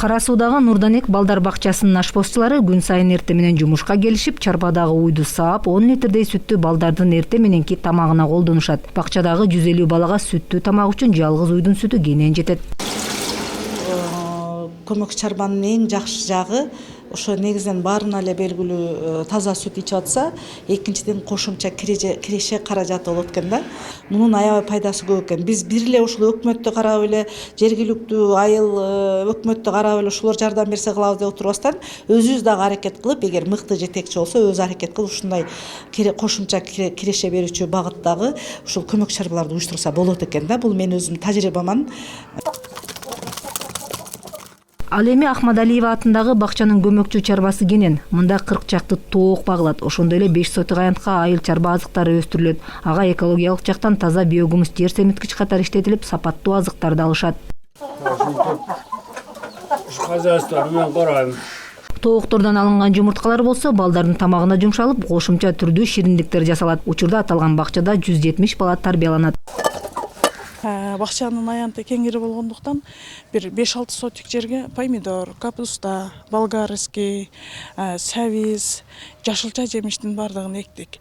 Кара Суудагы Нурданек балдар бакчасынын ашпозчулары күн сайын эрте менен жумушка келишип, чарбадагы уйду саап, 10 литрдей сүттү балдардын эрте мененки тамагына колдонушат. Бакчадагы 150 балага сүттүү тамак үчүн жалгыз уйдун сүтү кенен жетет. Көмөк чарбанын эң жакшы жагы ошо негизинен баарына эле белгилүү таза сүт ичип атса, экинчиден кошумча киреше каражаты болот экен да. Мунун аябай пайдасы көп экен. Биз бир эле ушул өкмөттү карап эле, жергиликтүү айыл өкмөттү карап эле ушулар жардам берсе кылабыз деп отурбастан, өзүбүз дагы аракет кылып, эгер мыкты жетекчи болсо, өзү аракет кылып ушундай кошумча киреше берүүчү багыттагы ушул көмөк чарбаларды уюштурса болот экен да. Бул мен өзүм тажрыйбаман. Ал эми Ахмадалиева атындагы бакчанын көмөкчү чарбасы кенен. Мында 40 чакты тоок багылат. Ошондой эле 5 соток аянтка айыл чарба азыктары өстүрүлөт. Ага экологиялык жактан таза биогумус жер семиткич катары иштетилип, сапаттуу азыктарды алышат. Тооктордон алынган жумурткалар болсо балдардын тамагына жумшалып, кошумча түрдүү шириндиктер жасалат. Учурда аталган бакчада 170 бала тарбияланат. Бакчанын аянты кеңири болгондуктан бир 5-6 сотик жерге помидор, капуста, болгарский, сабиз, жашылча жемиштин бардыгын эктик.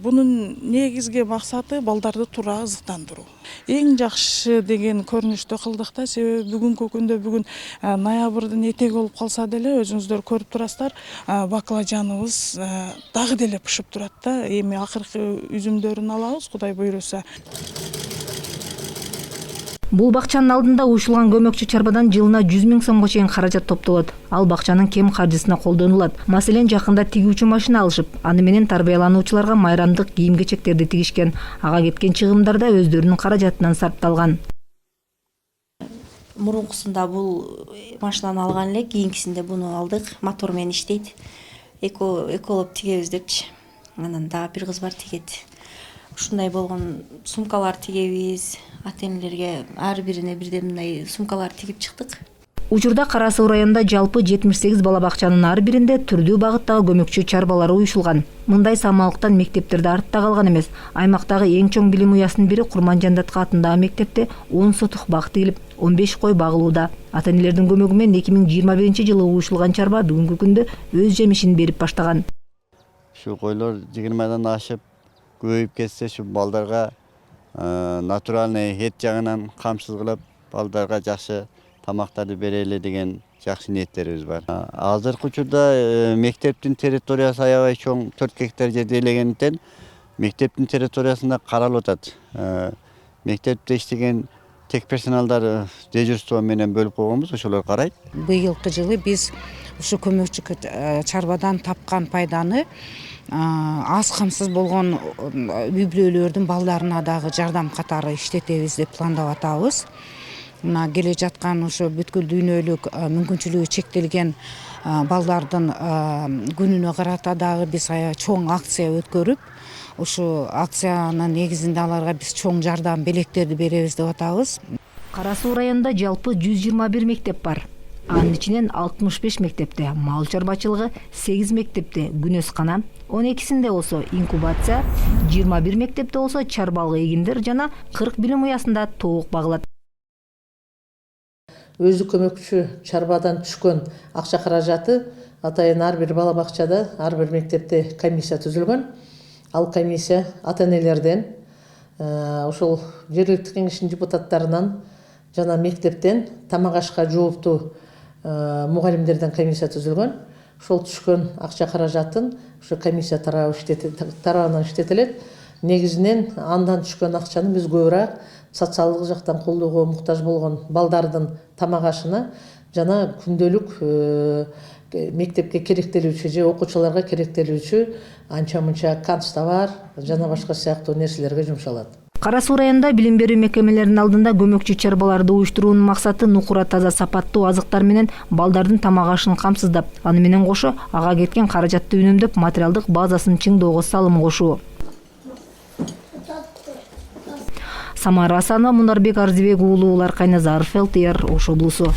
Бунун негизги максаты балдарды туура азыктандыруу. Эң жакшы деген көрүнүштө кылдык да, себеби бүгүнкү күндө бүгүн ноябрдын этеги болуп калса деле өзүңүздөр көрүп турасыздар, баклажаныбыз дагы деле пышып турат да. Эми акыркы үзүмдөрүн алабыз, Кудай буйруса. Бул бакчанын алдында уюшулган көмөкчү чарбадан жылына 100 000 сомго чейин каражат топтолот. Ал бакчанын кем каржысына колдонулат. Маселен, жакында тигүүчү машина алышып, аны менен тарбиялануучуларга майрамдык кийим-кечектерди тигишкен. Ага кеткен чыгымдар да өздөрүнүн каражатынан сарпталган. Мурункусунда бул машинаны алган элек, кийинкисинде буну алдык. Мотор менен иштейт. Эколоп тигебиз депчи. Анан дагы бир кыз бар тигет. Ушундай болгон сумкалар тигебиз. Ата-энелерге ар бирине бирден мындай сумкалар тигип чыктык. Учурда Кара Суу районунда жалпы 78 бала бакчанын ар биринде түрдүү багыттагы көмөкчү чарбалары уюшулган. Мындай самалыктан мектептерде артта калган эмес. Аймактагы эң чоң билим уясынын бири Курманжандатка атындагы мектепте 10 сотук бак тигилип, 15 кой багылууда. Ата-энелердин көмөгү менен 2021-жылы уюшулган чарба бүгүнкү күндө өз жемишин берип баштаган. Şu koylar 20'den aşıp көбөйүп кетсе, şu балдарга натуральный ет жагынан камсыз кылып, балдарга жакшы тамактарды берели деген жакшы ниеттерибиз бар. Азыркы учурда мектептин территориясы аябай чоң, 4 гектар жерди ээлегендиктен мектептин территориясында каралып атат. Мектепте иштеген тек персоналдар дежурство менен бөлүп койгонбуз, ошолор карайт. Быйылкы жылы биз ушу көмөкчү чарбадан тапкан пайданы аз камсыз болгон үй-бүлөлөрдүн балдарына дагы жардам катары иштетебиз деп пландап атабыз. Мына келе жаткан ошо бүткүл дүйнөлүк мүмкүнчүлүгү чектелген балдардын күнүнө карата дагы биз чоң акция өткөрүп, ушу акциянын негизинде аларга биз чоң жардам белектерди беребиз деп атабыз. Кара Суу районунда жалпы 121 мектеп бар. Анын ичинен 65 мектепте мал чарбачылыгы, 8 мектепте күнөскана, 12-синде болсо инкубация, 21 мектепте болсо чарбалык эгиндер жана 40 билим уясында тоок багылат. Өзү көмөкчү чарбадан түшкөн акча каражаты атайын ар бир бала бакчада, ар бир мектепте комиссия түзүлгөн. Ал комиссия ата-энелерден, ошол жергиликтүү кеңештин депутаттарынан жана мектептен тамак ашка жооптуу мугалимдерден комиссия түзүлгөн. Ошол түшкөн акча каражатын ошо комиссия тарабынан иштетилет. Негизинен андан түшкөн акчаны биз көбүрөөк социалдык жактан колдоого муктаж болгон балдардын тамак ашына жана күндөлүк мектепке керектелүүчү же окуучуларга керектелүүчү анча-мынча канцтовар жана башка сыяктуу нерселерге жумшалат. Кара Суу районунда билим берүү мекемелеринин алдында көмөкчү чарбаларды уюштуруунун максаты нукура таза сапаттуу азыктар менен балдардын тамак ашын камсыздап, аны менен кошо ага кеткен каражатты үнөмдөп, материалдык базасын чыңоого салым кошуу. Самара Асанова, Мунарбек Арзыбек уулу, Кайназаров, ЛТР, Ош облусу.